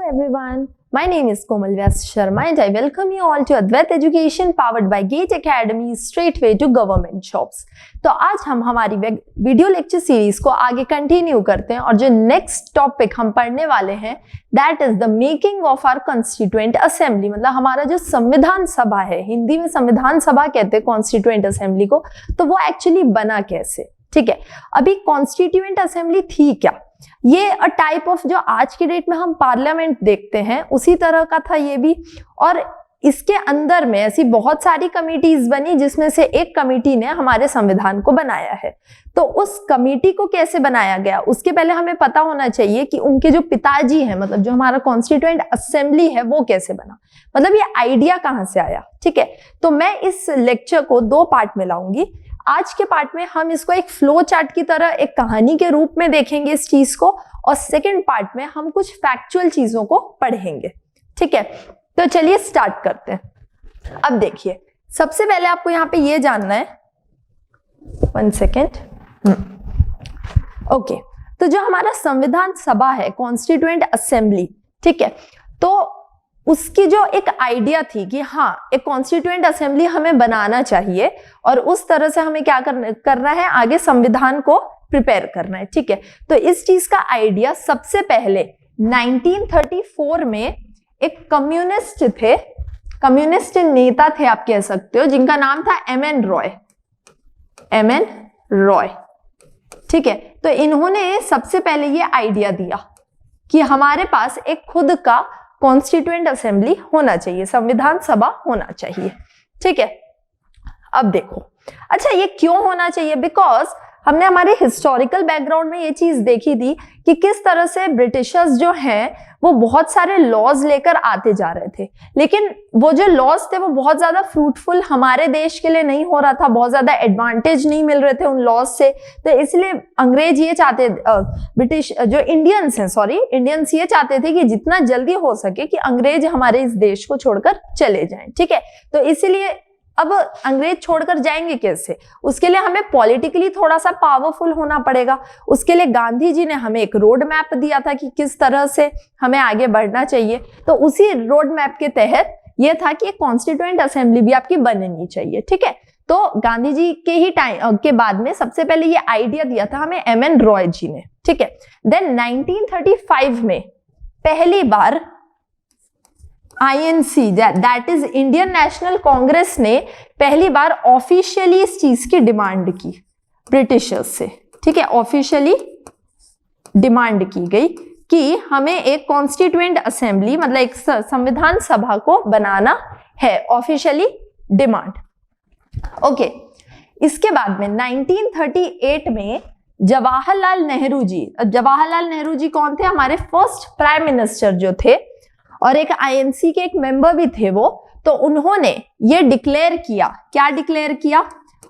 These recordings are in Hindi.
everyone, my name is Komal Vyas Sharma and I welcome you all to Advait Education powered by GATE Academy, straightway to government jobs। तो आज हम हमारी वीडियो लेक्चर सीरीज को आगे कंटिन्यू करते हैं और जो नेक्स्ट टॉपिक हम पढ़ने वाले हैं that is the making of our constituent assembly. मतलब हमारा जो संविधान सभा है, हिंदी में संविधान सभा कहते हैं कॉन्स्टिट्यूएंट असेंबली को, तो वो एक्चुअली बना कैसे। ठीक है, अभी कॉन्स्टिट्यूएंट असेंबली थी क्या, ये अ टाइप ऑफ जो आज की डेट में हम पार्लियामेंट देखते हैं उसी तरह का था ये भी। और इसके अंदर में ऐसी बहुत सारी कमिटीज बनी जिसमें से एक कमिटी ने हमारे संविधान को बनाया है। तो उस कमिटी को कैसे बनाया गया उसके पहले हमें पता होना चाहिए कि उनके जो पिताजी हैं, मतलब जो हमारा कॉन्स्टिट्यूएंट असेंबली है वो कैसे बना, मतलब ये आइडिया कहाँ से आया। ठीक है, तो मैं इस लेक्चर को दो पार्ट में लाऊंगी। आज के पार्ट में हम इसको एक फ्लो चार्ट की तरह एक कहानी के रूप में देखेंगे इस चीज को, और सेकंड पार्ट में हम कुछ फैक्चुअल चीजों को पढ़ेंगे। ठीक है, तो चलिए स्टार्ट करते हैं। अब देखिए, सबसे पहले आपको यहाँ पे ये जानना है, 1 सेकेंड। ओके, तो जो हमारा संविधान सभा है कॉन्स्टिट्यूएंट असेंबली, ठीक है, तो उसकी जो एक आइडिया थी कि हाँ एक कॉन्स्टिट्यूएंट असेंबली हमें बनाना चाहिए और उस तरह से हमें क्या करना है, आगे संविधान को प्रिपेयर करना है। ठीक है, तो इस चीज का आइडिया सबसे पहले 1934 में एक कम्युनिस्ट थे, कम्युनिस्ट नेता थे आप कह सकते हो, जिनका नाम था एमएन रॉय। ठीक है, तो इन्होंने सबसे पहले ये आइडिया दिया कि हमारे पास एक खुद का कॉन्स्टिट्यूएंट असेंबली होना चाहिए, संविधान सभा होना चाहिए। ठीक है, अब देखो, अच्छा ये क्यों होना चाहिए, बिकॉज हमने हमारे हिस्टोरिकल बैकग्राउंड में ये चीज देखी थी कि किस तरह से ब्रिटिशर्स जो हैं वो बहुत सारे लॉज लेकर आते जा रहे थे, लेकिन वो जो लॉज थे वो बहुत ज्यादा फ्रूटफुल हमारे देश के लिए नहीं हो रहा था, बहुत ज्यादा एडवांटेज नहीं मिल रहे थे उन लॉज से। तो इसलिए अंग्रेज ये चाहते, ब्रिटिश जो इंडियंस ये चाहते थे कि जितना जल्दी हो सके कि अंग्रेज हमारे इस देश को छोड़कर चले जाएं। ठीक है, तो इसीलिए अब अंग्रेज छोड़कर जाएंगे कैसे, उसके लिए हमें पॉलिटिकली थोड़ा सा पावरफुल होना पड़ेगा। उसके लिए गांधी जी ने हमें एक रोड मैप दिया था कि किस तरह से हमें आगे बढ़ना चाहिए। तो उसी रोड मैप के तहत यह था कि एक कॉन्स्टिट्यूएंट असेंबली भी आपकी बननी चाहिए। ठीक है, तो गांधी जी के ही टाइम के बाद में सबसे पहले ये आइडिया दिया था हमें एमएन रॉय जी ने। ठीक है, देन 1935 में पहली बार INC that is Indian national Congress ने पहली बार ऑफिशियली इस चीज की डिमांड की ब्रिटिशर्स से। ठीक है, ऑफिशियली डिमांड की गई कि हमें एक कॉन्स्टिट्यूएंट असेंबली, मतलब एक संविधान सभा को बनाना है, ऑफिशियली डिमांड। ओके, इसके बाद में 1938 में जवाहरलाल नेहरू जी कौन थे, हमारे फर्स्ट प्राइम मिनिस्टर जो थे और एक INC के एक मेंबर भी थे वो। तो उन्होंने ये डिक्लेयर किया, क्या डिक्लेयर किया,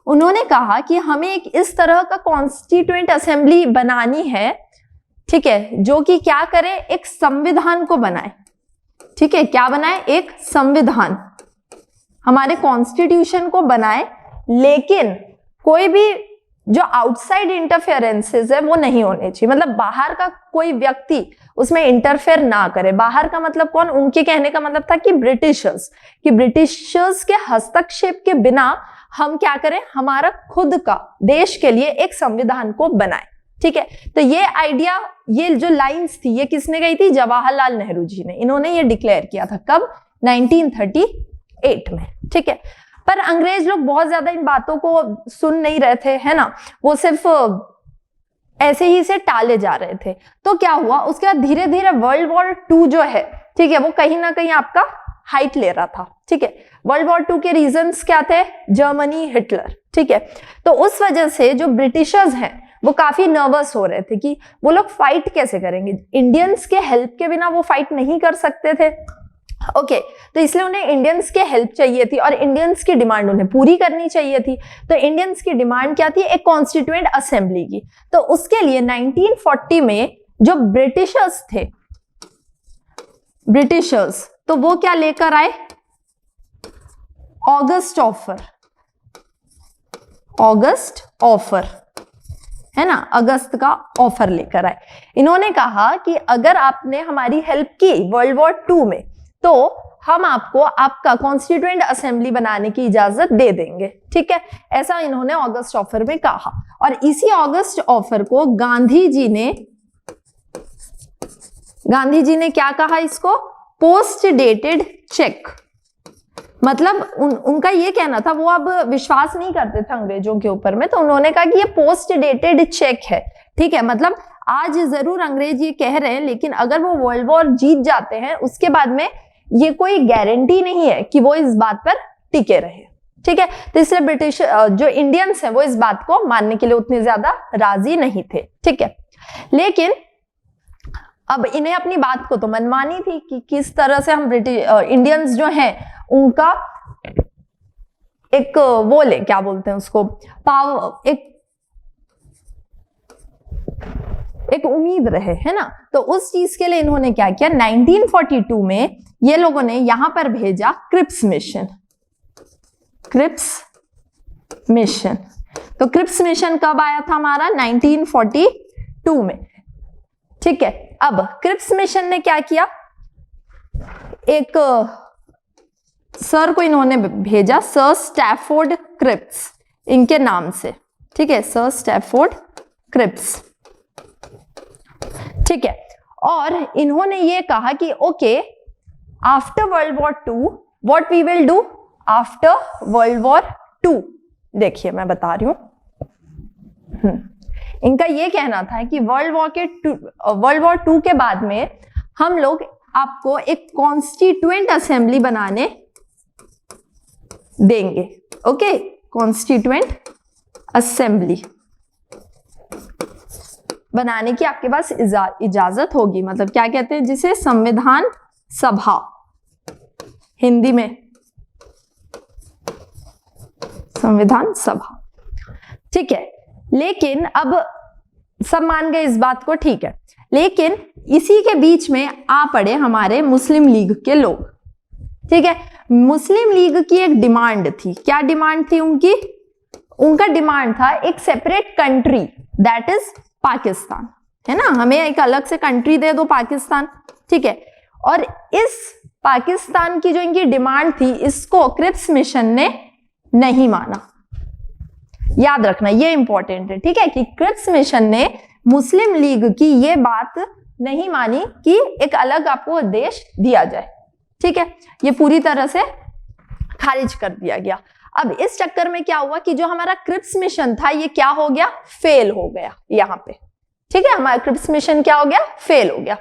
उन्होंने कहा कि हमें एक इस तरह का कॉन्स्टिट्यूएंट असेंबली बनानी है, ठीक है, जो कि क्या करे, एक संविधान को बनाए। ठीक है, क्या बनाए, एक संविधान, हमारे कॉन्स्टिट्यूशन को बनाए, लेकिन कोई भी जो आउटसाइड इंटरफेरेंसेस है वो नहीं होने चाहिए, मतलब बाहर का कोई व्यक्ति उसमें इंटरफेयर ना करे। बाहर का मतलब कौन, उनके कहने का मतलब था कि ब्रिटिशर्स के हस्तक्षेप के बिना हम क्या करें, हमारा खुद का देश के लिए एक संविधान को बनाए। ठीक है, तो ये आइडिया, ये जो लाइंस थी ये किसने गई थी, जवाहरलाल नेहरू जी ने। इन्होंने ये डिक्लेयर किया था कब, 1938 में। ठीक है, पर अंग्रेज लोग बहुत ज्यादा इन बातों को सुन नहीं रहे थे, है ना, वो सिर्फ ऐसे ही से टाले जा रहे थे। तो क्या हुआ, उसके बाद धीरे धीरे वर्ल्ड वॉर 2 जो है, ठीक है, वो कहीं ना कहीं आपका हाइट ले रहा था। ठीक है, वर्ल्ड वॉर 2 के रीजंस क्या थे, जर्मनी, हिटलर। ठीक है, तो उस वजह से जो ब्रिटिशर्स हैं वो काफी नर्वस हो रहे थे कि वो लोग फाइट कैसे करेंगे, इंडियंस के हेल्प के बिना वो फाइट नहीं कर सकते थे। ओके, तो इसलिए उन्हें इंडियंस की हेल्प चाहिए थी और इंडियंस की डिमांड उन्हें पूरी करनी चाहिए थी। तो इंडियंस की डिमांड क्या थी, एक कॉन्स्टिट्यूएंट असेंबली की। तो उसके लिए 1940 में जो ब्रिटिशर्स थे, तो वो क्या लेकर आए, ऑगस्ट ऑफर, है ना, अगस्त का ऑफर लेकर आए। इन्होंने कहा कि अगर आपने हमारी हेल्प की वर्ल्ड वॉर 2 में तो हम आपको आपका कॉन्स्टिट्यूएंट असेंबली बनाने की इजाजत दे देंगे। ठीक है, ऐसा इन्होंने अगस्त ऑफर में कहा। और इसी अगस्त ऑफर को गांधी जी ने क्या कहा इसको, पोस्ट डेटेड चेक। मतलब उनका ये कहना था, वो अब विश्वास नहीं करते थे अंग्रेजों के ऊपर में, तो उन्होंने कहा कि ये पोस्ट डेटेड चेक है। ठीक है, मतलब आज जरूर अंग्रेज ये कह रहे हैं, लेकिन अगर वो वर्ल्ड वॉर जीत जाते हैं उसके बाद में ये कोई गारंटी नहीं है कि वो इस बात पर टिके रहे। ठीक है, तो इसलिए ब्रिटिश जो इंडियंस हैं वो इस बात को मानने के लिए उतने ज्यादा राजी नहीं थे। ठीक है, लेकिन अब इन्हें अपनी बात को तो मनमानी थी कि किस तरह से हम ब्रिटिश इंडियंस जो हैं उनका एक वो ले, क्या बोलते हैं उसको, पावर, एक उम्मीद रहे, है ना। तो उस चीज के लिए इन्होंने क्या किया, 1942 में ये लोगों ने यहां पर भेजा क्रिप्स मिशन। तो क्रिप्स मिशन कब आया था हमारा, 1942 में। ठीक है, अब क्रिप्स मिशन ने क्या किया, एक सर को इन्होंने भेजा, सर स्टैफोर्ड क्रिप्स इनके नाम से। ठीक है, सर स्टैफोर्ड क्रिप्स। ठीक है, और इन्होंने ये कहा कि okay, after world war 2 what we will do, after world war 2, देखिए मैं बता रही हूं, इनका ये कहना था कि वर्ल्ड वॉर 2 के बाद में हम लोग आपको एक कॉन्स्टिट्यूएंट असेंबली बनाने देंगे। ओके, कॉन्स्टिट्यूएंट असेंबली बनाने की आपके पास इजाजत होगी। मतलब क्या कहते हैं जिसे, संविधान सभा, हिंदी में संविधान सभा। ठीक है, लेकिन अब सब मान गए इस बात को। ठीक है, लेकिन इसी के बीच में आ पड़े हमारे मुस्लिम लीग के लोग। ठीक है, मुस्लिम लीग की एक डिमांड थी। क्या डिमांड थी उनकी, उनका डिमांड था एक separate country, that is Pakistan, है ना, हमें एक अलग से कंट्री दे दो पाकिस्तान। ठीक है, और इस पाकिस्तान की जो इनकी डिमांड थी, इसको क्रिप्स मिशन ने नहीं माना। याद रखना, ये इंपॉर्टेंट है। ठीक है, कि क्रिप्स मिशन ने मुस्लिम लीग की ये बात नहीं मानी कि एक अलग आपको देश दिया जाए। ठीक है, ये पूरी तरह से खारिज कर दिया गया। अब इस चक्कर में क्या हुआ कि जो हमारा क्रिप्स मिशन था ये क्या हो गया, फेल हो गया यहां पे। ठीक है, हमारा क्रिप्स मिशन क्या हो गया, फेल हो गया।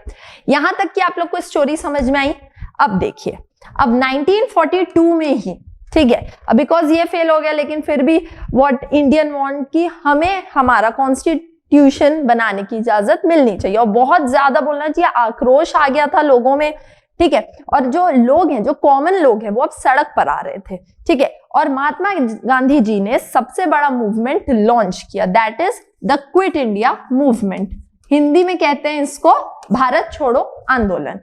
यहां तक कि आप लोग को स्टोरी समझ में आई। अब देखिए, अब 1942 में ही, ठीक है, अब बिकॉज ये फेल हो गया, लेकिन फिर भी व्हाट इंडियन वांट कि हमें हमारा कॉन्स्टिट्यूशन बनाने की इजाजत मिलनी चाहिए, और बहुत ज्यादा बोलना चाहिए आक्रोश आ गया था लोगों में। ठीक है, और जो लोग हैं, जो कॉमन लोग हैं, वो अब सड़क पर आ रहे थे। ठीक है, और महात्मा गांधी जी ने सबसे बड़ा मूवमेंट लॉन्च किया, that is the quit India movement. Hindi में कहते हैं इसको भारत छोड़ो आंदोलन।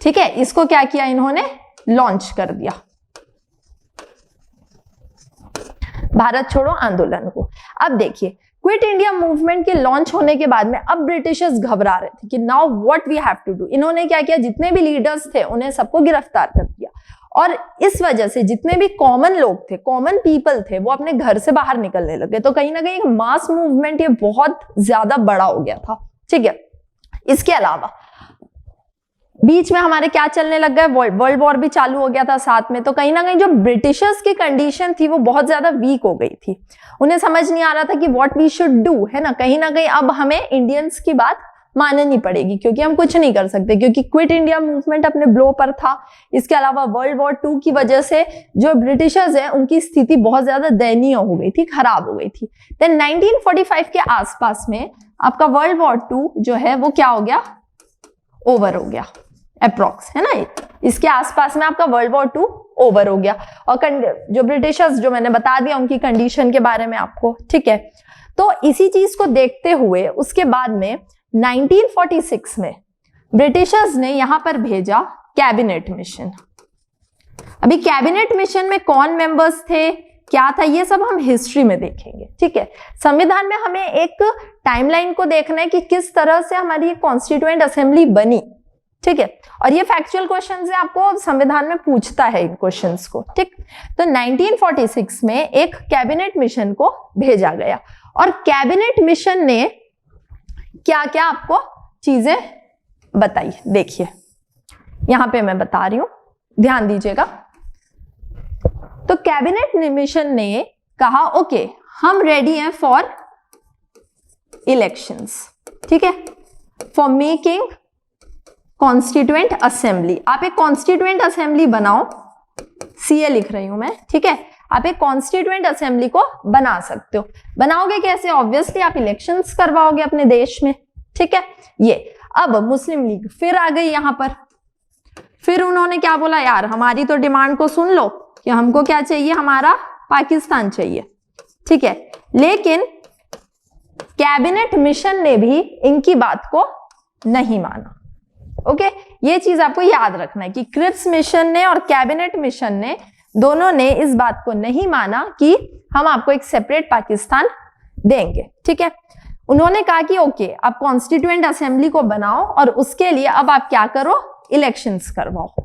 ठीक है, इसको क्या किया इन्होंने, लॉन्च कर दिया, भारत छोड़ो आंदोलन को। अब देखिए, क्विट इंडिया मूवमेंट के लॉन्च होने के बाद में अब ब्रिटिशर्स घबरा रहे थे कि now what we have to do. इन्होंने क्या किया, जितने भी लीडर्स थे उन्हें सबको गिरफ्तार कर दिया, और इस वजह से जितने भी कॉमन लोग थे, कॉमन पीपल थे, वो अपने घर से बाहर निकलने लगे। तो कहीं ना कहीं एक मास मूवमेंट ये बहुत ज्यादा बड़ा हो गया था। ठीक है, इसके अलावा बीच में हमारे क्या चलने लग गए, वर्ल्ड वॉर भी चालू हो गया था साथ में। तो कहीं ना कहीं जो ब्रिटिशर्स की कंडीशन थी वो बहुत ज्यादा वीक हो गई थी। उन्हें समझ नहीं आ रहा था कि व्हाट वी शुड डू, है ना। कहीं ना कहीं अब हमें इंडियंस की बात माननी पड़ेगी, क्योंकि हम कुछ नहीं कर सकते, क्योंकि क्विट इंडिया मूवमेंट अपने ब्लो पर था। इसके अलावा वर्ल्ड वॉर 2 की वजह से जो ब्रिटिशर्स हैं उनकी स्थिति बहुत ज्यादा दयनीय हो गई थी, खराब हो गई थी। देन 1945 के आसपास में आपका वर्ल्ड वॉर 2 जो है वो क्या हो गया, ओवर हो गया अप्रोक्स, है ना। इसके आसपास में आपका वर्ल्ड वॉर 2 ओवर हो गया, और जो ब्रिटिशर्स, जो मैंने बता दिया उनकी कंडीशन के बारे में आपको। ठीक है, तो इसी चीज को देखते हुए उसके बाद में 1946 में ब्रिटिशर्स ने यहां पर भेजा कैबिनेट मिशन। अभी कैबिनेट मिशन में कौन मेंबर्स थे, क्या था, ये सब हम हिस्ट्री में देखेंगे। ठीक है, संविधान में हमें एक टाइमलाइन को देखना है कि किस तरह से हमारी कॉन्स्टिट्यूएंट असेंबली बनी। ठीक है, और ये फैक्चुअल क्वेश्चन से आपको संविधान में पूछता है इन क्वेश्चंस को। ठीक, तो 1946 में एक कैबिनेट मिशन को भेजा गया और कैबिनेट मिशन ने क्या क्या आपको चीजें बताई, देखिए यहां पे मैं बता रही हूं, ध्यान दीजिएगा। तो कैबिनेट मिशन ने कहा ओके हम रेडी हैं फॉर इलेक्शंस। ठीक है, फॉर मेकिंग कॉन्स्टिट्यूएंट असेंबली। आप एक कॉन्स्टिट्यूएंट असेंबली बनाओ, सीए लिख रही हूं मैं। ठीक है, आप एक कॉन्स्टिट्यूएंट असेंबली को बना सकते हो। बनाओगे कैसे? ऑब्वियसली आप इलेक्शंस करवाओगे अपने देश में। ठीक है, ये अब मुस्लिम लीग फिर आ गई यहां पर। फिर उन्होंने क्या बोला, यार हमारी तो डिमांड को सुन लो कि हमको क्या चाहिए, हमारा पाकिस्तान चाहिए। ठीक है, लेकिन कैबिनेट मिशन ने भी इनकी बात को नहीं माना। ओके, ये चीज आपको याद रखना है कि क्रिप्स मिशन ने और कैबिनेट मिशन ने दोनों ने इस बात को नहीं माना कि हम आपको एक सेपरेट पाकिस्तान देंगे। ठीक है, उन्होंने कहा कि ओके आप कॉन्स्टिट्यूएंट असेंबली को बनाओ और उसके लिए अब आप क्या करो, इलेक्शंस करवाओ।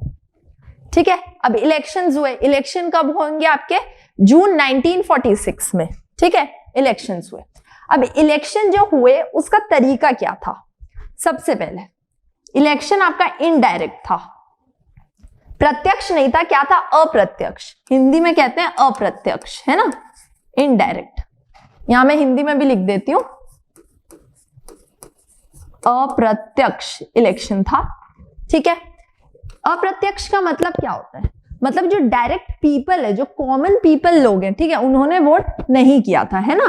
ठीक है, अब इलेक्शंस हुए। इलेक्शन कब होंगे आपके? जून 1946 में। ठीक है, इलेक्शंस हुए। अब इलेक्शन जो हुए उसका तरीका क्या था? सबसे पहले इलेक्शन आपका इनडायरेक्ट था, प्रत्यक्ष नहीं था। क्या था? अप्रत्यक्ष। हिंदी में कहते हैं अप्रत्यक्ष, है ना, इनडायरेक्ट। यहां मैं हिंदी में भी लिख देती हूं, अप्रत्यक्ष इलेक्शन था। ठीक है, अप्रत्यक्ष का मतलब क्या होता है? मतलब जो डायरेक्ट पीपल है, जो कॉमन पीपल लोग हैं, ठीक है, उन्होंने वोट नहीं किया था, है ना।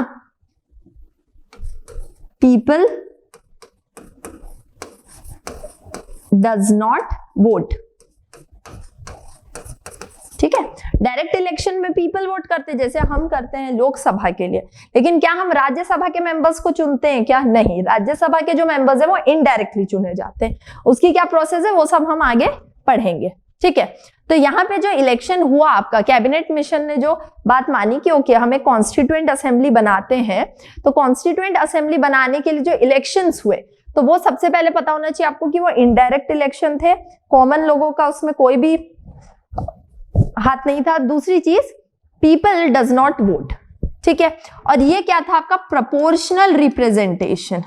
People does not vote. ठीक है, डायरेक्ट इलेक्शन में पीपल वोट करते जैसे हम करते हैं लोकसभा के लिए, लेकिन क्या हम राज्यसभा के मेंबर्स को चुनते हैं क्या? नहीं, राज्यसभा के जो मेंबर्स हैं वो इनडायरेक्टली चुने जाते हैं। उसकी क्या प्रोसेस है वो सब हम आगे पढ़ेंगे। ठीक है, तो यहाँ पे जो इलेक्शन हुआ आपका, कैबिनेट मिशन ने जो बात मानी कि ओके हमें कॉन्स्टिट्यूएंट असेंबली बनाते हैं, तो कॉन्स्टिट्यूएंट असेंबली बनाने के लिए जो इलेक्शंस हुए तो वो सबसे पहले पता होना चाहिए आपको कि वो इनडायरेक्ट इलेक्शन थे, कॉमन लोगों का उसमें कोई भी हाथ नहीं था। दूसरी चीज, पीपल डज नॉट वोट। ठीक है, और ये क्या था आपका? Proportional representation.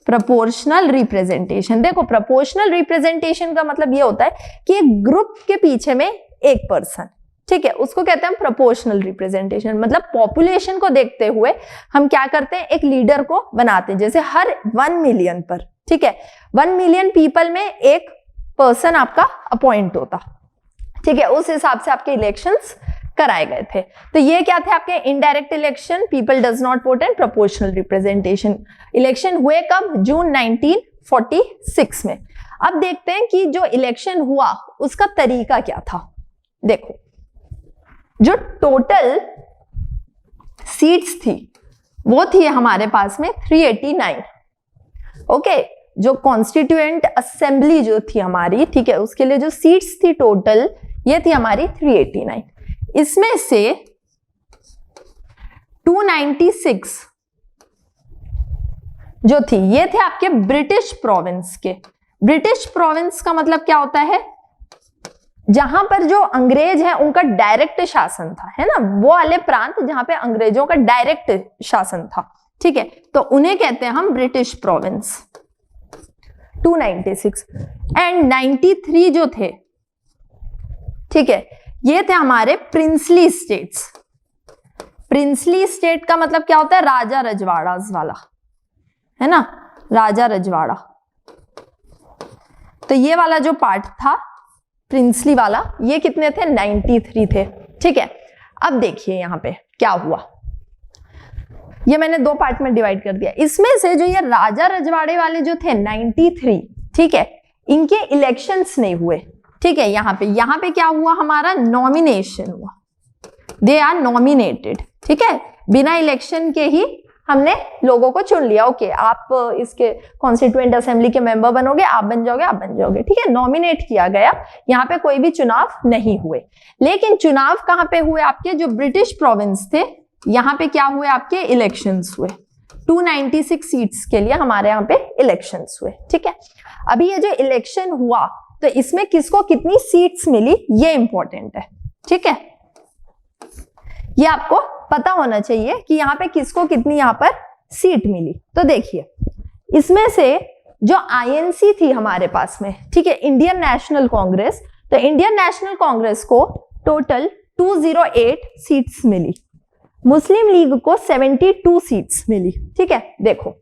प्रोपोर्शनल रिप्रेजेंटेशन, देखो प्रोपोर्शनल रिप्रेजेंटेशन का मतलब ये होता है कि एक ग्रुप के पीछे में एक पर्सन, ठीक है, उसको कहते हैं प्रोपोर्शनल रिप्रेजेंटेशन। मतलब पॉपुलेशन को देखते हुए हम क्या करते हैं, एक लीडर को बनाते हैं। जैसे हर 1 मिलियन पर, ठीक है, 1 मिलियन पीपल में एक पर्सन आपका अपॉइंट होता। ठीक है, उस हिसाब से आपके इलेक्शंस कराए गए थे। तो ये क्या थे आपके? Indirect election, people does not vote and proportional representation. Election हुए कब? जून 1946 में। अब देखते हैं कि जो इलेक्शन हुआ उसका तरीका क्या था। देखो, जो टोटल सीट्स थी वो थी हमारे पास में 389। ओके, जो कॉन्स्टिट्यूएंट असेंबली जो थी हमारी, ठीक है, उसके लिए जो सीट्स थी टोटल ये थी हमारी 389। इसमें से 296 जो थी ये थे आपके ब्रिटिश प्रोविंस के। ब्रिटिश प्रोविंस का मतलब क्या होता है? जहां पर जो अंग्रेज है उनका डायरेक्ट शासन था, है ना, वो वाले प्रांत जहां पे अंग्रेजों का डायरेक्ट शासन था। ठीक है, तो उन्हें कहते हैं हम ब्रिटिश प्रोविंस। 296 एंड 93 जो थे, ठीक है, ये थे हमारे प्रिंसली स्टेट्स। प्रिंसली स्टेट का मतलब क्या होता है? राजा रजवाड़ास वाला, है ना, राजा रजवाड़ा। तो ये वाला जो पार्ट था प्रिंसली वाला, ये कितने थे? 93 थे। ठीक है, अब देखिए यहां पे क्या हुआ। ये मैंने 2 पार्ट में डिवाइड कर दिया। इसमें से जो ये राजा रजवाड़े वाले जो थे 93, ठीक है, इनके इलेक्शंस नहीं हुए। ठीक है, यहां पे क्या हुआ? हमारा नॉमिनेशन हुआ। They are nominated. ठीक है, बिना इलेक्शन के ही हमने लोगों को चुन लिया, ओके आप इसके कॉन्स्टिट्यूएंट असेंबली के मेंबर बनोगे, आप बन जाओगे, ठीक है, नॉमिनेट किया गया। यहाँ पे कोई भी चुनाव नहीं हुए। लेकिन चुनाव कहाँ पे हुए? आपके जो ब्रिटिश प्रोविंस थे, यहाँ पे क्या हुए? आपके इलेक्शंस हुए। 296 सीट्स के लिए हमारे यहाँ पे इलेक्शंस हुए, ठीक है। अभी ये जो इलेक्शन हुआ तो इसमें किसको कितनी सीट्स मिली ये इंपॉर्टेंट है, ठीक है। ये आपको पता होना चाहिए कि यहाँ पे किसको कितनी यहाँ पर सीट मिली। तो देखिए इसमें से जो आईएनसी थी हमारे पास में, ठीक है, इंडियन नेशनल कांग्रेस, तो इंडियन नेशनल कांग्रेस को टोटल 208 सीट्स मिली, मुस्लिम लीग को 72 सीट्स मिली, ठीक है। देखो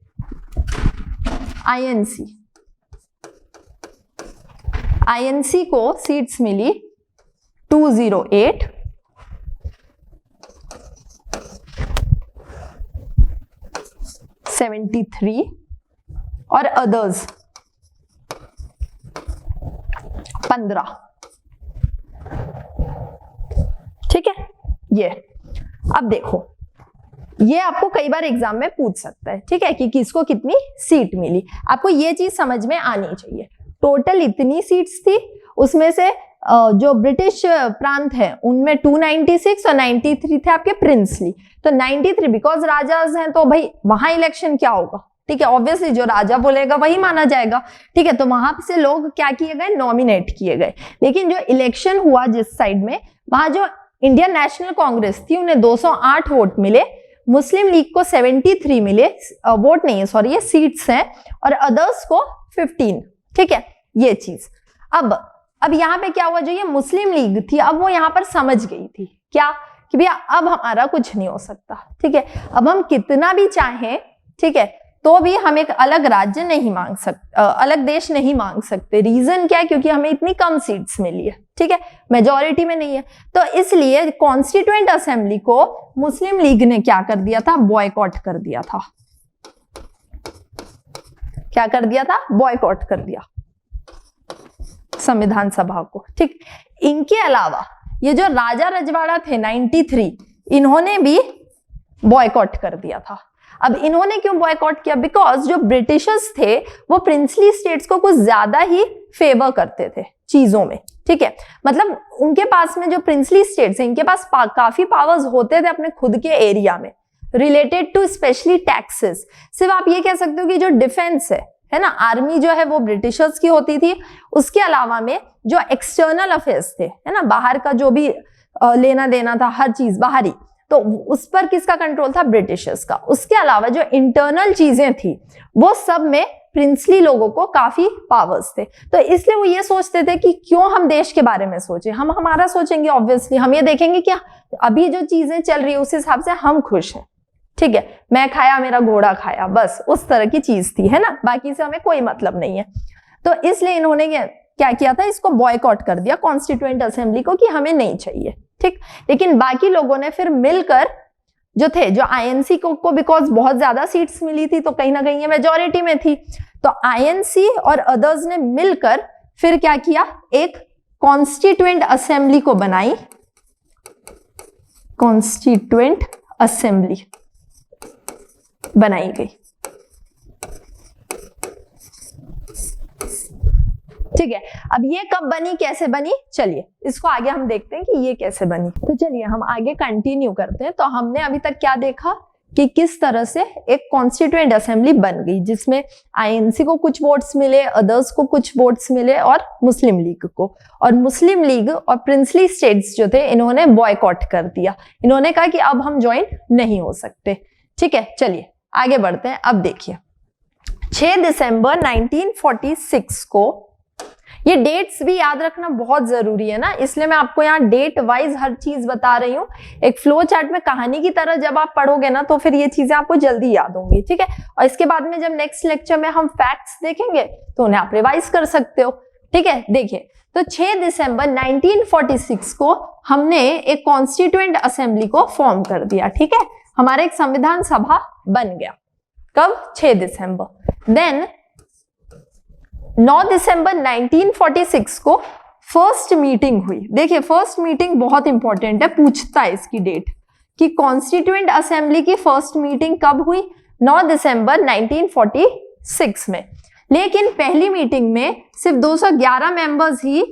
आईएनसी को सीट्स मिली 208, और अदर्स 15, ठीक है। ये अब देखो ये आपको कई बार एग्जाम में पूछ सकता है, ठीक है, कि किसको कितनी सीट मिली। आपको ये चीज समझ में आनी चाहिए। टोटल इतनी सीट्स थी, उसमें से जो ब्रिटिश प्रांत है उनमें 296 और 93 थे आपके प्रिंसली। तो 93 बिकॉज राजाज हैं तो भाई वहां इलेक्शन क्या होगा, ठीक है, ऑब्वियसली जो राजा बोलेगा वही माना जाएगा, ठीक है। तो वहां से लोग क्या किए गए? नॉमिनेट किए गए। लेकिन जो इलेक्शन हुआ जिस साइड में, वहां जो इंडियन नेशनल कांग्रेस थी उन्हें 208 वोट मिले, मुस्लिम लीग को 73 मिले, वोट नहीं है सॉरी ये सीट्स हैं, और अदर्स को 15, ठीक है, ये चीज। अब यहाँ पे क्या हुआ? जो ये मुस्लिम लीग थी अब वो यहाँ पर समझ गई थी क्या कि भैया अब हमारा कुछ नहीं हो सकता, ठीक है, अब हम कितना भी चाहें, ठीक है, तो भी हम एक अलग राज्य नहीं मांग सकते, अलग देश नहीं मांग सकते। रीजन क्या है? क्योंकि हमें इतनी कम सीट्स मिली है, ठीक है, मेजॉरिटी में नहीं है। तो इसलिए कॉन्स्टिट्यूएंट असेंबली को मुस्लिम लीग ने क्या कर दिया था? बॉयकॉट कर दिया था। क्या कर दिया था? बॉयकॉट कर दिया संविधान सभा को, ठीक। इनके अलावा ये जो राजा रजवाड़ा थे 93, इन्होंने भी बॉयकॉट कर दिया था। अब इन्होंने क्यों बॉयकॉट किया? बिकॉज जो ब्रिटिशर्स थे वो प्रिंसली स्टेट्स को कुछ ज्यादा ही फेवर करते थे चीजों में, ठीक है। मतलब उनके पास में जो प्रिंसली स्टेट्स हैं इनके पास काफी पावर्स होते थे अपने खुद के एरिया में, रिलेटेड टू स्पेशली टैक्सेस। सिर्फ आप ये कह सकते हो कि जो डिफेंस है ना, आर्मी जो है वो ब्रिटिशर्स की होती थी। उसके अलावा में जो एक्सटर्नल अफेयर्स थे, है ना, बाहर का जो भी लेना देना था, हर चीज बाहरी, तो उस पर किसका कंट्रोल था? ब्रिटिशर्स का। उसके अलावा जो इंटरनल चीजें थी वो सब में प्रिंसली लोगों को काफी पावर्स थे। तो इसलिए वो ये सोचते थे कि क्यों हम देश के बारे में सोचें, हम हमारा सोचेंगे। ऑब्वियसली हम ये देखेंगे कि अभी जो चीजें चल रही है उस हिसाब से हम खुश हैं, ठीक है, मैं खाया मेरा घोड़ा खाया, बस उस तरह की चीज थी, है ना, बाकी से हमें कोई मतलब नहीं है। तो इसलिए इन्होंने क्या किया था? इसको बॉयकॉट कर दिया कॉन्स्टिट्यूएंट असेंबली को कि हमें नहीं चाहिए, ठीक। लेकिन बाकी लोगों ने फिर मिलकर जो थे, जो आईएनसी को बिकॉज बहुत ज्यादा सीट्स मिली थी तो कहीं ना कहीं ये मेजॉरिटी में थी, तो आईएनसी और अदर्स ने मिलकर फिर क्या किया? एक कॉन्स्टिट्यूएंट असेंबली को बनाई, कॉन्स्टिट्यूएंट असेंबली बनाई गई, ठीक है। अब ये कब बनी, कैसे बनी, चलिए इसको आगे हम देखते हैं कि ये कैसे बनी। तो चलिए हम आगे कंटिन्यू करते हैं। तो हमने अभी तक क्या देखा कि किस तरह से एक कॉन्स्टिट्यूएंट असेंबली बन गई, जिसमें आईएनसी को कुछ वोट्स मिले, अदर्स को कुछ वोट्स मिले और मुस्लिम लीग को। और मुस्लिम लीग और प्रिंसली स्टेट्स जो थे इन्होंने बॉयकॉट कर दिया, इन्होंने कहा कि अब हम ज्वाइन नहीं हो सकते, ठीक है। चलिए आगे बढ़ते हैं। अब देखिए 6 दिसंबर 1946 को, ये डेट्स भी याद रखना बहुत जरूरी है ना, इसलिए मैं आपको यहाँ डेट वाइज हर चीज बता रही हूँ। एक फ्लो चार्ट में कहानी की तरह जब आप पढ़ोगे ना तो फिर ये चीजें आपको जल्दी याद होंगी, ठीक है। और इसके बाद में जब नेक्स्ट लेक्चर में हम फैक्ट्स देखेंगे तो उन्हें आप रिवाइज कर सकते हो, ठीक है। देखिए तो 6 दिसंबर 1946 को हमने एक कॉन्स्टिट्यूएंट असेंबली को फॉर्म कर दिया, ठीक है। हमारा एक संविधान सभा बन गया। कब? 6 दिसंबर। देन 9 दिसंबर 1946 को फर्स्ट मीटिंग हुई। देखिए फर्स्ट मीटिंग बहुत इंपॉर्टेंट है, पूछता है इसकी डेट कि कॉन्स्टिट्यूएंट असेंबली की फर्स्ट मीटिंग कब हुई? 9 दिसंबर 1946 में। लेकिन पहली मीटिंग में सिर्फ 211 मेंबर्स ही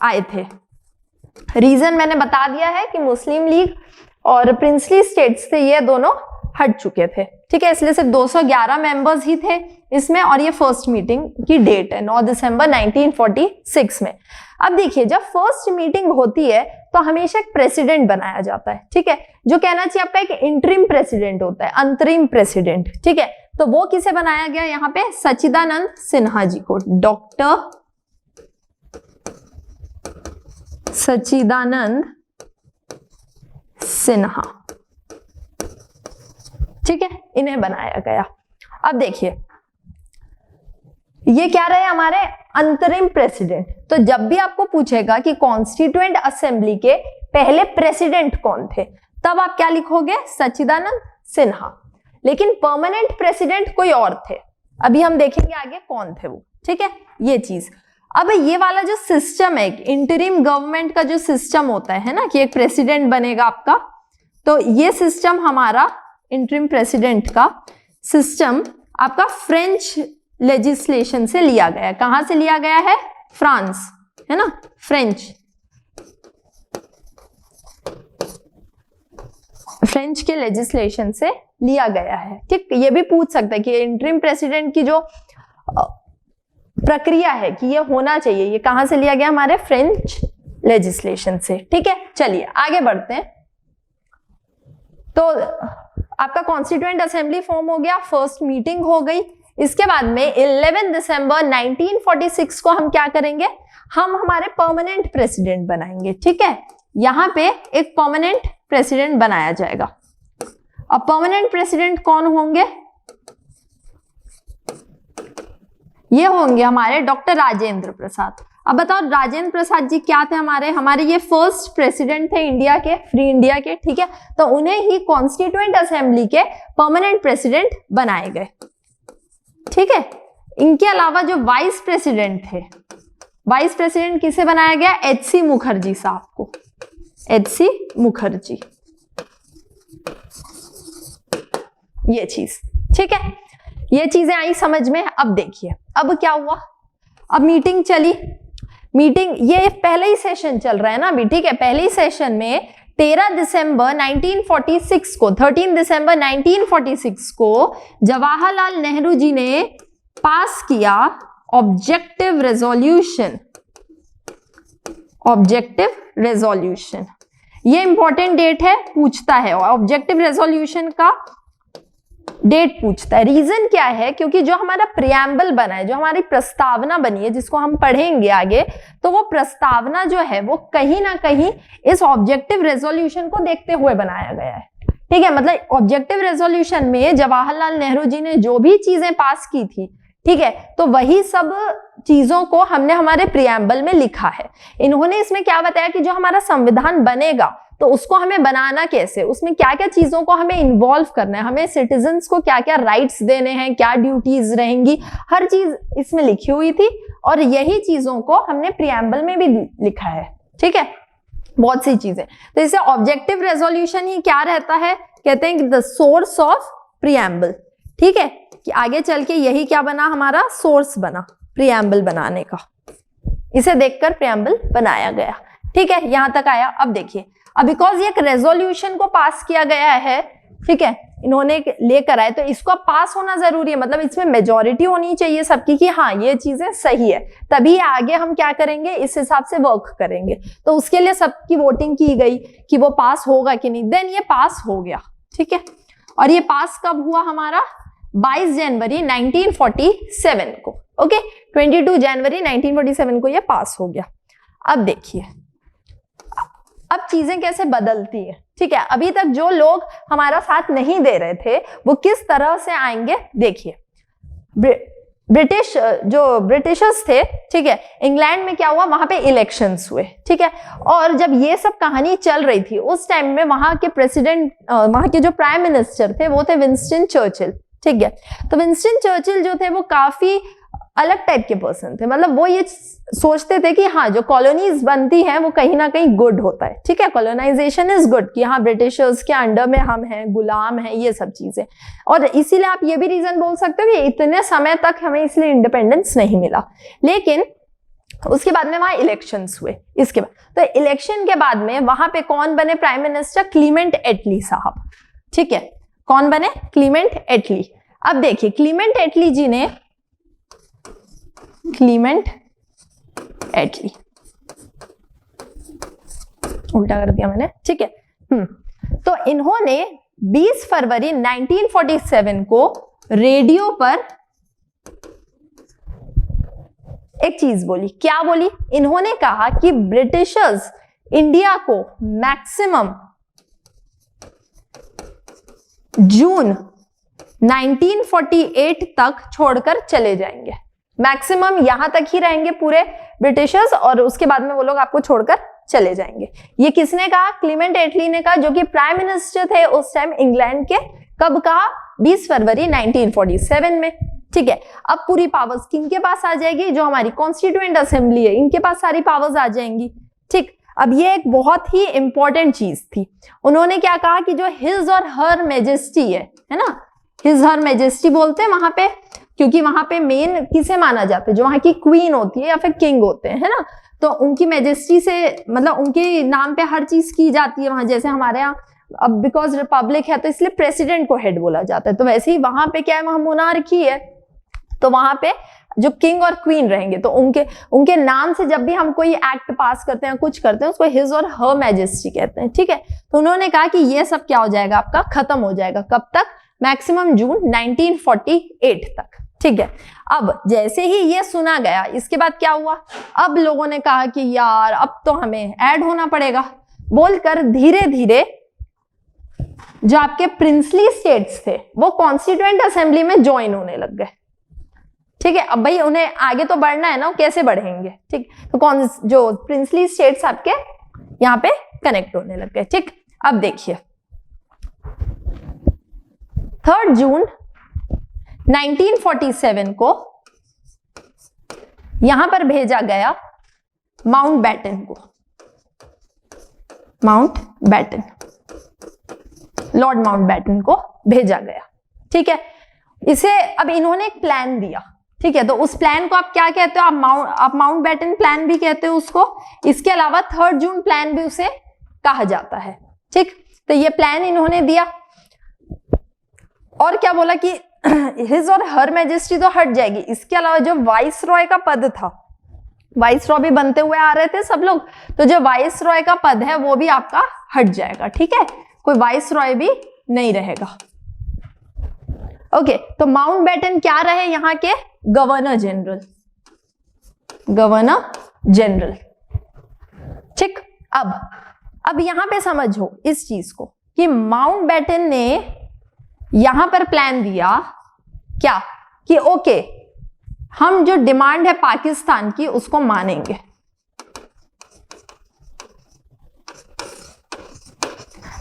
आए थे। रीजन मैंने बता दिया है कि मुस्लिम लीग और प्रिंसली स्टेट्स थे, ये दोनों हट चुके थे, ठीक है, इसलिए सिर्फ 211 मेंबर्स ही थे इसमें। और ये फर्स्ट मीटिंग की डेट है 9 दिसंबर 1946 में। अब देखिए, जब फर्स्ट मीटिंग होती है तो हमेशा एक प्रेसिडेंट बनाया जाता है, ठीक है, जो कहना चाहिए आपका एक इंटरिम प्रेसिडेंट होता है, अंतरिम प्रेसिडेंट, ठीक है। तो वो किसे बनाया गया यहाँ पे? सच्चिदानंद सिन्हा जी को, डॉक्टर सच्चिदानंद सिन्हा, ठीक है, इन्हें बनाया गया। अब देखिए, ये क्या रहे हमारे अंतरिम प्रेसिडेंट। तो जब भी आपको पूछेगा कि कॉन्स्टिट्यूएंट असेंबली के पहले प्रेसिडेंट कौन थे, तब आप क्या लिखोगे? सच्चिदानंद सिन्हा। लेकिन परमानेंट प्रेसिडेंट कोई और थे, अभी हम देखेंगे आगे कौन थे वो, ठीक है, ये चीज। अब ये वाला जो सिस्टम है, इंटरिम गवर्नमेंट का जो सिस्टम होता है ना, कि एक प्रेसिडेंट बनेगा आपका, तो ये सिस्टम हमारा इंटरिम प्रेसिडेंट का सिस्टम आपका फ्रेंच लेजिस्लेशन से लिया गया है। कहां से लिया गया है? फ्रांस, है ना, फ्रेंच के लेजिस्लेशन से लिया गया है, ठीक। ये भी पूछ सकता है कि इंटरिम प्रेसिडेंट की जो प्रक्रिया है कि ये होना चाहिए, ये कहां से लिया गया? हमारे फ्रेंच लेजिस्लेशन से, ठीक है। चलिए आगे बढ़ते हैं। तो आपका कॉन्स्टिट्यूएंट असेंबली फॉर्म हो गया, फर्स्ट मीटिंग हो गई। इसके बाद में 11 दिसंबर 1946 को हम क्या करेंगे? हम हमारे परमानेंट प्रेसिडेंट बनाएंगे, ठीक है। यहां पे एक परमानेंट प्रेसिडेंट बनाया जाएगा। अब परमानेंट प्रेसिडेंट कौन होंगे? ये होंगे हमारे डॉक्टर राजेंद्र प्रसाद। अब बताओ, राजेंद्र प्रसाद जी क्या थे? हमारे ये फर्स्ट प्रेसिडेंट थे इंडिया के, फ्री इंडिया के, ठीक है। तो उन्हें ही कॉन्स्टिट्यूएंट असेंबली के परमानेंट प्रेसिडेंट बनाए गए, ठीक है। इनके अलावा जो वाइस प्रेसिडेंट थे, वाइस प्रेसिडेंट किसे बनाया गया? एच.सी. मुखर्जी साहब को, एच.सी. मुखर्जी, ये चीज, ठीक है। ये चीजें आई समझ में। अब देखिए, अब क्या हुआ? अब मीटिंग चली, मीटिंग, ये पहले ही सेशन चल रहा है ना अभी, ठीक है। पहले ही सेशन में 13 दिसंबर 1946 को, 13 दिसंबर 1946 को जवाहरलाल नेहरू जी ने पास किया ऑब्जेक्टिव रेजोल्यूशन, ऑब्जेक्टिव रेजोल्यूशन। ये इंपॉर्टेंट डेट है, पूछता है ऑब्जेक्टिव रेजोल्यूशन का डेट पूछता है। रीजन क्या है? क्योंकि जो हमारा प्रियम्बल बना है, जो हमारी प्रस्तावना बनी है, जिसको हम पढ़ेंगे आगे, तो वो प्रस्तावना जो है वो कहीं ना कहीं इस ऑब्जेक्टिव रेजोल्यूशन को देखते हुए बनाया गया है, ठीक है। मतलब ऑब्जेक्टिव रेजोल्यूशन में जवाहरलाल नेहरू जी ने जो भी चीजें पास की थी, ठीक है, तो वही सब चीजों को हमने हमारे प्रियम्बल में लिखा है। इन्होंने इसमें क्या बताया कि जो हमारा संविधान बनेगा तो उसको हमें बनाना कैसे, उसमें क्या क्या चीजों को हमें इन्वॉल्व करना है, हमें सिटीजन्स को क्या क्या राइट्स देने हैं, क्या ड्यूटीज रहेंगी, हर चीज इसमें लिखी हुई थी। और यही चीजों को हमने प्रियम्बल में भी लिखा है, ठीक है, बहुत सी चीजें। तो इसे ऑब्जेक्टिव रेजोल्यूशन ही क्या रहता है? कहते हैं कि द सोर्स ऑफ प्रियम्बल, ठीक है, कि आगे चल के यही क्या बना? हमारा सोर्स बना प्रियम्बल बनाने का। इसे देखकर प्रियम्बल बनाया गया, ठीक है, यहां तक आया। अब देखिए, अब बिकॉज ये एक रेजोल्यूशन को पास किया गया है, ठीक है, इन्होंने लेकर आए, तो इसको पास होना जरूरी है, मतलब इसमें मेजॉरिटी होनी चाहिए सबकी कि हाँ ये चीजें सही है, तभी आगे हम क्या करेंगे, इस हिसाब से वर्क करेंगे। तो उसके लिए सबकी वोटिंग की गई कि वो पास होगा कि नहीं। देन ये पास हो गया, ठीक है। और ये पास कब हुआ? हमारा 22 जनवरी 1947 को, ओके, 22 जनवरी 1947 को ये पास हो गया। अब देखिए, अब चीजें कैसे बदलती है, ठीक है। अभी तक जो लोग हमारा साथ नहीं दे रहे थे वो किस तरह से आएंगे, देखिए। ब्रिटिशर्स थे, ठीक है, इंग्लैंड में क्या हुआ? वहां पे इलेक्शंस हुए, ठीक है। और जब ये सब कहानी चल रही थी उस टाइम में वहां के प्रेसिडेंट, वहां के जो प्राइम मिनिस्टर थे वो थे विंस्टन चर्चिल, ठीक है। तो विंस्टन चर्चिल जो थे वो काफी अलग टाइप के पर्सन थे, मतलब वो ये सोचते थे कि हाँ जो कॉलोनीज बनती हैं वो कहीं ना कहीं गुड होता है, ठीक है, कॉलोनाइजेशन इज गुड, कि हाँ ब्रिटिशर्स के अंडर में हम हैं, गुलाम हैं, ये सब चीजें। और इसीलिए आप ये भी रीजन बोल सकते हो कि इतने समय तक हमें इसलिए इंडिपेंडेंस नहीं मिला। लेकिन उसके बाद में वहां इलेक्शंस हुए। इसके बाद तो इलेक्शन के बाद में वहां पे कौन बने प्राइम मिनिस्टर? क्लीमेंट एटली साहब, ठीक है, कौन बने? क्लीमेंट एटली। अब देखिए क्लीमेंट एटली जी ने, क्लीमेंट एटली, उल्टा कर दिया मैंने, ठीक है। तो इन्होंने 20 फरवरी 1947 को रेडियो पर एक चीज बोली। क्या बोली? इन्होंने कहा कि ब्रिटिशर्स इंडिया को मैक्सिमम जून 1948 तक छोड़कर चले जाएंगे, मैक्सिमम यहां तक ही रहेंगे पूरे ब्रिटिशर्स, और उसके बाद में वो लोग आपको छोड़कर चले जाएंगे। ये किसने कहा? क्लीमेंट एटली ने कहा, जो कि प्राइम मिनिस्टर थे उस टाइम इंग्लैंड के। कब कहा? 20 फरवरी 1947 में, ठीक है। अब पूरी पावर्स किन के पास आ जाएगी? जो हमारी कॉन्स्टिट्यूएंट असेंबली है, इनके पास सारी पावर्स आ जाएंगी, ठीक। अब ये एक बहुत ही इंपॉर्टेंट चीज थी। उन्होंने क्या कहा कि जो हिज और हर मैजेस्टी है ना, हिज हर मैजेस्टी बोलते हैं वहां पे, क्योंकि वहां पे मेन किसे माना जाता है? जो वहां की क्वीन होती है या फिर किंग होते हैं, है ना, तो उनकी मैजेस्टी से मतलब उनके नाम पे हर चीज की जाती है वहां। जैसे हमारे यहाँ अब बिकॉज रिपब्लिक है तो इसलिए प्रेसिडेंट को हेड बोला जाता है, तो वैसे ही वहां पे क्या है, वहां मोनार्की है, तो वहां पे जो किंग और क्वीन रहेंगे तो उनके नाम से जब भी हम कोई एक्ट पास करते हैं, कुछ करते हैं, उसको हिज और हर मैजेस्टी कहते हैं, ठीक है। तो उन्होंने कहा कि ये सब क्या हो जाएगा, आपका खत्म हो जाएगा। कब तक? मैक्सिमम जून 1948 तक, ठीक है। अब जैसे ही ये सुना गया, इसके बाद क्या हुआ? अब लोगों ने कहा कि यार अब तो हमें ऐड होना पड़ेगा, बोलकर धीरे धीरे जो आपके प्रिंसली स्टेट्स थे वो कॉन्स्टिट्यूएंट असेंबली में ज्वाइन होने लग गए, ठीक है। अब भाई उन्हें आगे तो बढ़ना है ना, कैसे बढ़ेंगे, ठीक। तो कौन जो प्रिंसली स्टेट्स आपके यहाँ पे कनेक्ट होने लग गए, ठीक। अब देखिए 3 जून 1947 को यहां पर भेजा गया माउंट बैटन को, Mountbatten, Lord Mountbatten को भेजा गया, ठीक है। इसे अब इन्होंने एक प्लान दिया, ठीक है। तो उस प्लान को आप क्या कहते हो? आप माउंट बैटन प्लान भी कहते हो उसको। इसके अलावा 3 जून प्लान भी उसे कहा जाता है, ठीक। तो ये प्लान इन्होंने दिया और क्या बोला कि हिज और हर मैजेस्टी तो हट जाएगी, इसके अलावा जो वाइस रॉय का पद था, वाइस रॉय भी बनते हुए आ रहे थे सब लोग, तो जो वाइस रॉय का पद है वो भी आपका हट जाएगा, ठीक है। कोई वाइस रॉय भी नहीं रहेगा। ओके, तो माउंट बैटन क्या रहे? यहाँ के गवर्नर जनरल, गवर्नर जनरल, ठीक। अब यहां पे समझो इस चीज को कि माउंट बैटन ने यहां पर प्लान दिया क्या कि ओके हम जो डिमांड है पाकिस्तान की उसको मानेंगे।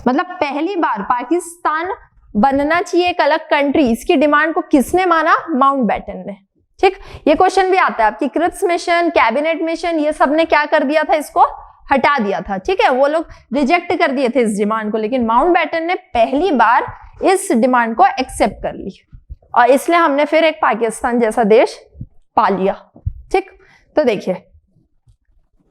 मतलब पहली बार पाकिस्तान बनना चाहिए एक अलग कंट्री, इसकी डिमांड को किसने माना? माउंट बैटन ने, ठीक। ये क्वेश्चन भी आता है आपकी क्रिप्स मिशन, कैबिनेट मिशन, ये सब ने क्या कर दिया था? इसको हटा दिया था, ठीक है। वो लोग रिजेक्ट कर दिए थे इस डिमांड को, लेकिन माउंट बैटन ने पहली बार इस डिमांड को एक्सेप्ट कर ली और इसलिए हमने फिर एक पाकिस्तान जैसा देश पा लिया, ठीक। तो देखिए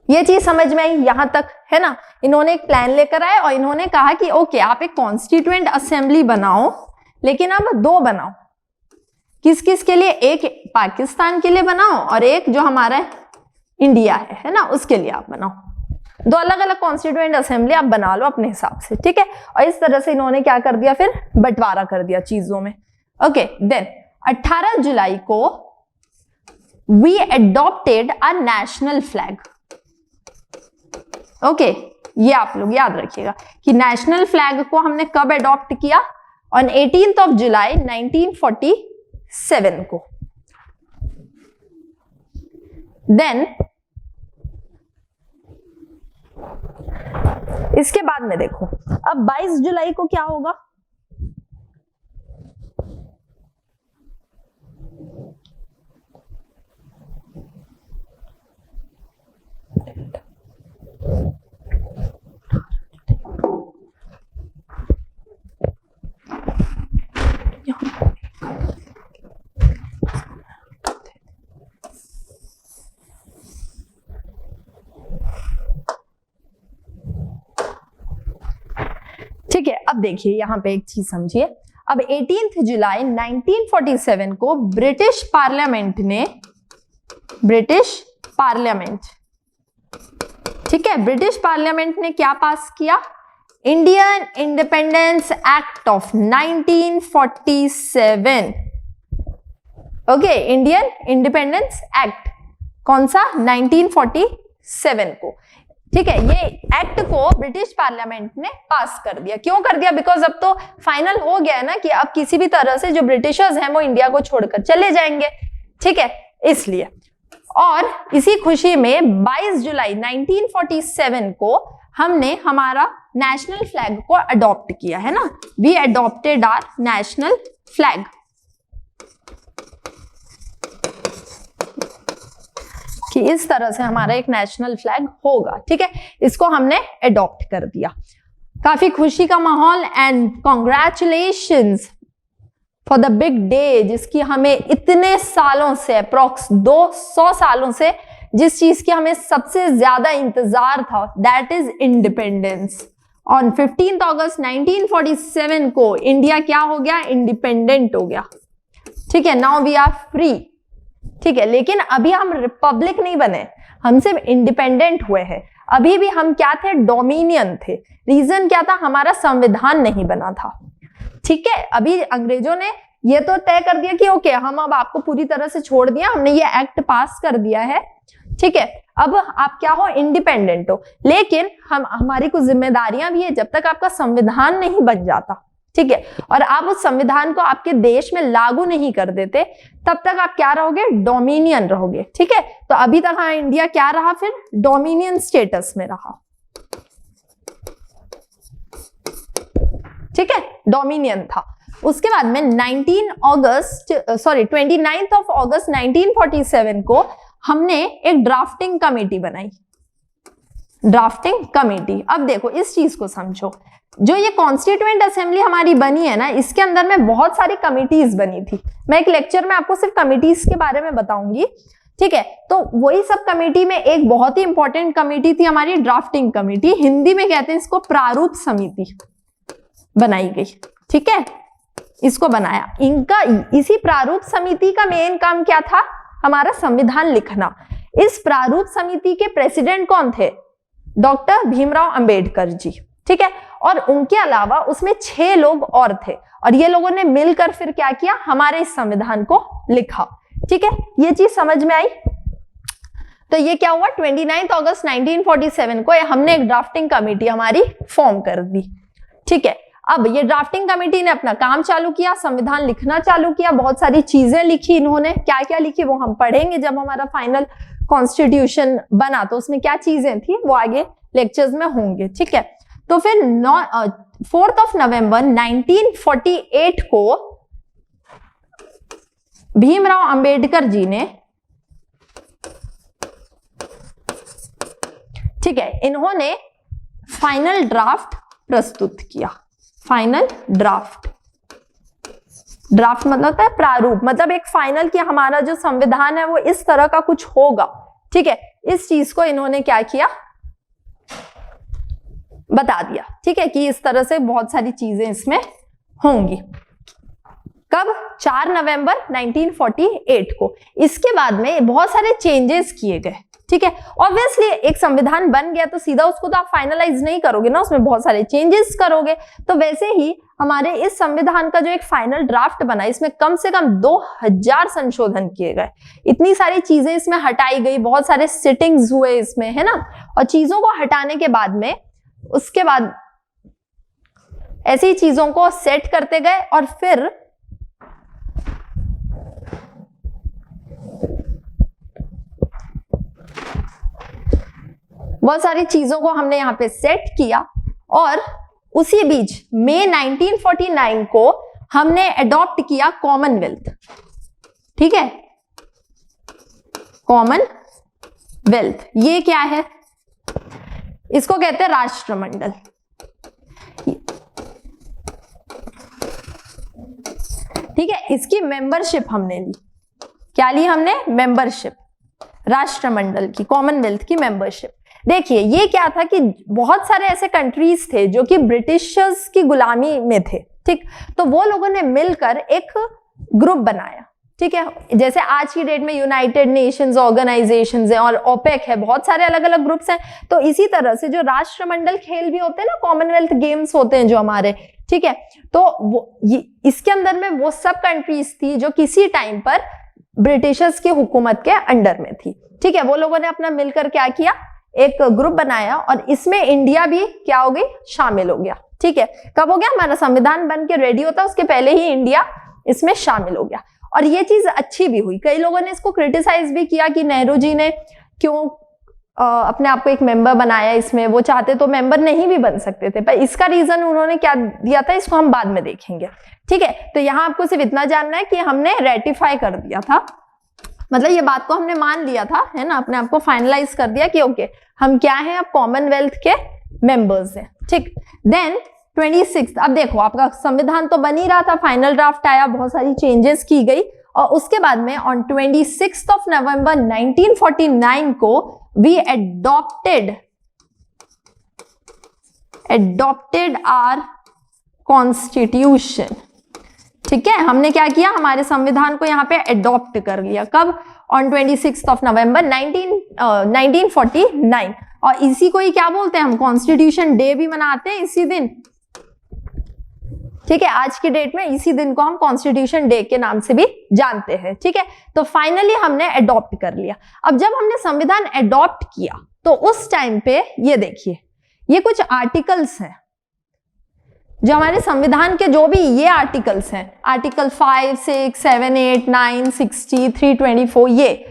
ये चीज समझ में आई यहां तक, है ना। इन्होंने एक प्लान लेकर आए और इन्होंने कहा कि ओके आप एक कॉन्स्टिट्यूएंट असेंबली बनाओ, लेकिन अब 2 बनाओ। किस किस के लिए? एक पाकिस्तान के लिए बनाओ और एक जो हमारा इंडिया है ना, उसके लिए आप बनाओ। 2 अलग अलग कॉन्स्टिट्यूएंट असेंबली आप बना लो अपने हिसाब से, ठीक है। और इस तरह से इन्होंने क्या कर दिया? फिर बंटवारा कर दिया चीजों में। ओके, देन 18 जुलाई को we adopted a national flag. Okay, ये आप लोग याद रखिएगा कि नेशनल फ्लैग को हमने कब एडॉप्ट किया? ऑन 18 जुलाई 1947 को। देन इसके बाद में देखो अब 22 जुलाई को क्या होगा? अब देखिए यहाँ पे एक चीज समझिए, अब 18 जुलाई 1947 को ब्रिटिश पार्लियामेंट, ठीक है, ब्रिटिश पार्लियामेंट ने क्या पास किया? Indian independence act of 1947। Okay, Indian independence act कौन सा? 1947 को, ठीक है। ये एक्ट को ब्रिटिश पार्लियामेंट ने पास कर दिया। क्यों कर दिया? बिकॉज अब तो फाइनल हो गया है ना कि अब किसी भी तरह से जो ब्रिटिशर्स हैं वो इंडिया को छोड़कर चले जाएंगे, ठीक है, इसलिए। और इसी खुशी में 22 जुलाई 1947 को हमने हमारा नेशनल फ्लैग को अडॉप्ट किया है ना, we adopted our national flag. कि इस तरह से हमारा एक नेशनल फ्लैग होगा, ठीक है, इसको हमने अडॉप्ट कर दिया। काफी खुशी का माहौल and congratulations for the big day, जिसकी हमें इतने सालों से, अप्रॉक्स 200 सालों से जिस चीज की हमें सबसे ज्यादा इंतजार था, दैट इज इंडिपेंडेंस। ऑन 15 अगस्त 1947 को इंडिया क्या हो गया? इंडिपेंडेंट हो गया, ठीक है। नाउ वी आर फ्री, ठीक है। लेकिन अभी हम रिपब्लिक नहीं बने, हम सिर्फ इंडिपेंडेंट हुए हैं। अभी भी हम क्या थे? डोमिनियन थे। रीजन क्या था? हमारा संविधान नहीं बना था, ठीक है। अभी अंग्रेजों ने ये तो तय कर दिया कि ओके, हम अब आपको पूरी तरह से छोड़ दिया, हमने ये एक्ट पास कर दिया है, ठीक है, अब आप क्या हो? इंडिपेंडेंट हो। लेकिन हमारी कुछ जिम्मेदारियां भी है, जब तक आपका संविधान नहीं बन जाता, ठीक है, और आप उस संविधान को आपके देश में लागू नहीं कर देते, तब तक आप क्या रहोगे? डोमिनियन रहोगे, ठीक है। तो अभी तक हाँ, इंडिया क्या रहा? फिर डोमिनियन स्टेटस में रहा, ठीक है, डोमिनियन था। उसके बाद में 29 अगस्त 1947 को हमने एक ड्राफ्टिंग कमेटी बनाई, ड्राफ्टिंग कमेटी। अब देखो इस चीज को समझो, जो ये कॉन्स्टिट्यूएंट असेंबली हमारी बनी है ना, इसके अंदर में बहुत सारी कमिटीज बनी थी। मैं एक लेक्चर में आपको सिर्फ कमिटीज के बारे में बताऊंगी, ठीक है। तो वही सब कमेटी में एक बहुत ही इंपॉर्टेंट कमेटी थी हमारी ड्राफ्टिंग कमेटी, हिंदी में कहते हैं इसको प्रारूप समिति, बनाई गई, ठीक है, इसको बनाया। इनका इसी प्रारूप समिति का मेन काम क्या था? हमारा संविधान लिखना। इस प्रारूप समिति के प्रेसिडेंट कौन थे? डॉक्टर भीमराव अंबेडकर जी, ठीक है। और उनके अलावा उसमें 6 लोग और थे, और ये लोगों ने मिलकर फिर क्या किया? हमारे इस संविधान को लिखा, ठीक है। ये चीज समझ में आई? तो ये क्या हुआ? 29 अगस्त 1947 को हमने एक ड्राफ्टिंग कमेटी हमारी फॉर्म कर दी, ठीक है। अब ये ड्राफ्टिंग कमेटी ने अपना काम चालू किया, संविधान लिखना चालू किया, बहुत सारी चीजें लिखी इन्होंने। क्या क्या लिखी वो हम पढ़ेंगे जब हमारा फाइनल कॉन्स्टिट्यूशन बना, तो उसमें क्या चीजें थी वो आगे लेक्चर्स में होंगे, ठीक है। तो फिर 4 नवंबर 1948 को भीमराव अंबेडकर जी ने, ठीक है, इन्होंने फाइनल ड्राफ्ट प्रस्तुत किया। फाइनल ड्राफ्ट, ड्राफ्ट मतलब होता है प्रारूप, मतलब एक फाइनल कि हमारा जो संविधान है वो इस तरह का कुछ होगा, ठीक है। इस चीज को इन्होंने क्या किया? बता दिया, ठीक है, कि इस तरह से बहुत सारी चीजें इसमें होंगी। कब? 4 नवंबर 1948 को। इसके बाद में बहुत सारे चेंजेस किए गए, ठीक है। ऑब्वियसली एक संविधान बन गया तो सीधा उसको तो आप फाइनलाइज नहीं करोगे ना, उसमें बहुत सारे चेंजेस करोगे। तो वैसे ही हमारे इस संविधान का जो एक फाइनल ड्राफ्ट बना, इसमें कम से कम 2000 संशोधन किए गए। इतनी सारी चीजें इसमें हटाई गई, बहुत सारे सिटिंग्स हुए इसमें, है ना। और चीजों को हटाने के बाद में उसके बाद ऐसी चीजों को सेट करते गए, और फिर बहुत सारी चीजों को हमने यहां पे सेट किया। और उसी बीच मई 1949 को हमने अडॉप्ट किया कॉमनवेल्थ, ठीक है, कॉमनवेल्थ। ये क्या है? इसको कहते हैं राष्ट्रमंडल, ठीक है। इसकी मेंबरशिप हमने ली। क्या ली हमने? मेंबरशिप, राष्ट्रमंडल की, कॉमनवेल्थ की मेंबरशिप। देखिए ये क्या था कि बहुत सारे ऐसे कंट्रीज थे जो कि ब्रिटिशर्स की गुलामी में थे, ठीक। तो वो लोगों ने मिलकर एक ग्रुप बनाया, ठीक है। जैसे आज की डेट में यूनाइटेड नेशंस ऑर्गेनाइजेशंस है और ओपेक है, बहुत सारे अलग अलग ग्रुप्स हैं। तो इसी तरह से जो राष्ट्रमंडल खेल भी होते हैं ना, कॉमनवेल्थ गेम्स होते हैं जो हमारे, ठीक है। तो इसके अंदर में वो सब कंट्रीज थी जो किसी टाइम पर ब्रिटिशर्स की हुकूमत के अंडर में थी, ठीक है। वो लोगों ने अपना मिलकर क्या किया, एक ग्रुप बनाया और इसमें इंडिया भी क्या हो गई, शामिल हो गया, ठीक है। कब हो गया, हमारा संविधान बन के रेडी होता उसके पहले ही इंडिया इसमें शामिल हो गया। और ये चीज अच्छी भी हुई। कई लोगों ने इसको क्रिटिसाइज भी किया कि नेहरू जी ने क्यों अपने आप को एक मेंबर बनाया इसमें, वो चाहते तो मेंबर नहीं भी बन सकते थे, पर इसका रीजन उन्होंने क्या दिया था इसको हम बाद में देखेंगे, ठीक है। तो यहाँ आपको सिर्फ इतना जानना है कि हमने रेटिफाई कर दिया था, मतलब ये बात को हमने मान लिया था, है ना, अपने आप को फाइनलाइज कर दिया कि ओके हम क्या हैं, अब कॉमनवेल्थ के मेंबर्स हैं, ठीक। देन 26, अब देखो आपका संविधान तो बन ही रहा था, फाइनल ड्राफ्ट आया, बहुत सारी चेंजेस की गई और उसके बाद में ऑन 26 ऑफ नवंबर 1949 को वी adopted our कॉन्स्टिट्यूशन, ठीक है। हमने क्या किया, हमारे संविधान को यहाँ पे अडॉप्ट कर लिया। कब, ऑन 26 ऑफ नवंबर 1949। और इसी को ही क्या बोलते हैं हम, कॉन्स्टिट्यूशन डे भी मनाते हैं इसी दिन, ठीक है। आज की डेट में इसी दिन को हम कॉन्स्टिट्यूशन डे के नाम से भी जानते हैं, ठीक है। तो फाइनली हमने अडॉप्ट कर लिया। अब जब हमने संविधान अडॉप्ट किया तो उस टाइम पे ये देखिए, ये कुछ आर्टिकल्स हैं जो हमारे संविधान के, जो भी ये आर्टिकल्स हैं, आर्टिकल 5, 6, 7, 8, 9, 60, 324,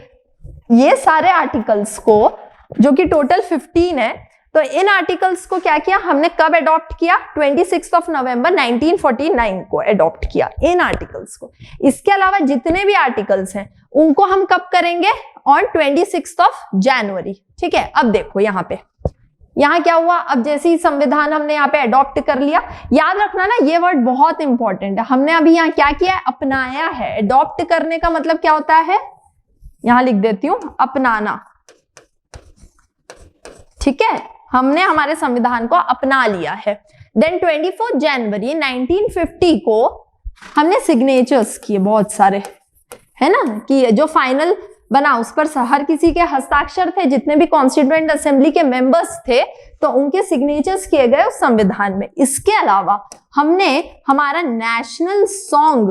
ये सारे आर्टिकल्स को, जो कि टोटल 15 है, तो इन आर्टिकल्स को क्या किया हमने, कब अडॉप्ट किया, 26 ऑफ नवंबर 1949 को अडॉप्ट किया इन आर्टिकल्स को। इसके अलावा जितने भी आर्टिकल्स हैं उनको हम कब करेंगे, ऑन 26 ऑफ जनवरी, ठीक है। अब देखो यहाँ क्या हुआ, अब जैसे ही संविधान हमने यहाँ पे अडॉप्ट कर लिया, याद रखना ना ये वर्ड बहुत इंपॉर्टेंट है, हमने अभी यहाँ क्या किया है, अपनाया है। अडॉप्ट करने का मतलब क्या होता है, यहाँ लिख देती हूं, अपनाना, ठीक है। हमने हमारे संविधान को अपना लिया है। देन 24 जनवरी 1950 को हमने सिग्नेचर्स किए बहुत सारे, है ना, कि जो फाइनल बना उस पर हर किसी के हस्ताक्षर थे, जितने भी कॉन्स्टिट्यूएंट असेंबली के मेंबर्स थे तो उनके सिग्नेचर्स किए गए उस संविधान में। इसके अलावा हमने हमारा नेशनल सॉन्ग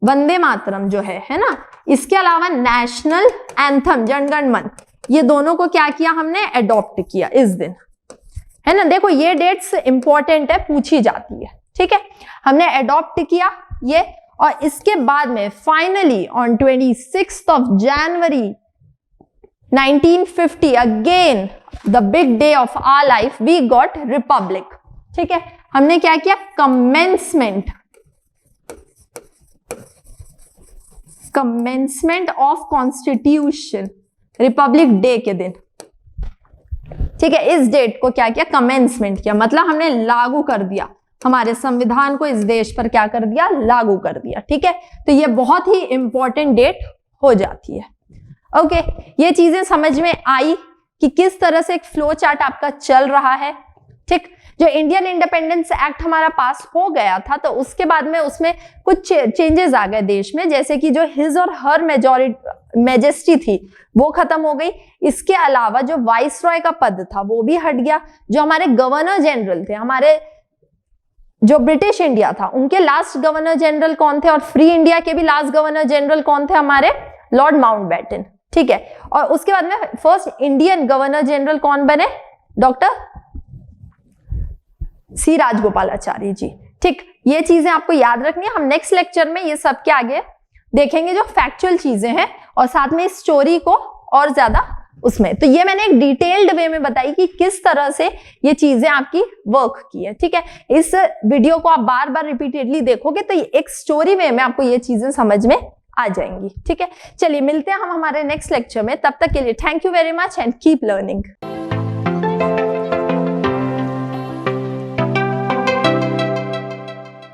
वंदे मातरम जो है ना, इसके अलावा नेशनल एंथम जनगण मन, ये दोनों को क्या किया हमने, अडॉप्ट किया इस दिन, है ना। देखो ये डेट्स इंपॉर्टेंट है, पूछी जाती है, ठीक है। हमने अडॉप्ट किया ये, और इसके बाद में finally on 26 of January 1950, again the big day of our life, we got republic, ठीक है। हमने क्या किया, commencement of constitution, republic day के दिन, ठीक है। इस डेट को क्या किया, कमेंसमेंट किया, मतलब हमने लागू कर दिया, हमारे संविधान को इस देश पर क्या कर दिया, लागू कर दिया, ठीक है। तो ये बहुत ही इंपॉर्टेंट डेट हो जाती है। ओके, ये चीजें समझ में आई कि किस तरह से एक फ्लो चार्ट आपका चल रहा है, ठीक। जो इंडियन इंडिपेंडेंस एक्ट हमारा पास हो गया था तो उसके बाद में उसमें कुछ चेंजेस आ गए देश में, जैसे कि जो हिज और हर मेजेस्टी थी वो खत्म हो गई। इसके अलावा जो वाइसरॉय का पद था वो भी हट गया। जो हमारे गवर्नर जनरल थे, हमारे जो ब्रिटिश इंडिया था उनके लास्ट गवर्नर जनरल कौन थे, और फ्री इंडिया के भी लास्ट गवर्नर जनरल कौन थे, हमारे लॉर्ड माउंटबेटन, ठीक है। और उसके बाद में फर्स्ट इंडियन गवर्नर जनरल कौन बने, डॉक्टर सी राजगोपालाचारी जी, ठीक। ये चीजें आपको याद रखनी है। हम नेक्स्ट लेक्चर में ये सब के आगे देखेंगे जो फैक्चुअल चीजें हैं, और साथ में इस स्टोरी को और ज्यादा उसमें। तो ये मैंने एक डिटेल्ड वे में बताई कि किस तरह से ये चीजें आपकी वर्क की है, ठीक है। इस वीडियो को आप बार बार रिपीटेडली देखोगे तो एक स्टोरी वे में आपको ये चीजें समझ में आ जाएंगी, ठीक है। चलिए मिलते हैं हम हमारे नेक्स्ट लेक्चर में, तब तक के लिए thank you very much and keep learning.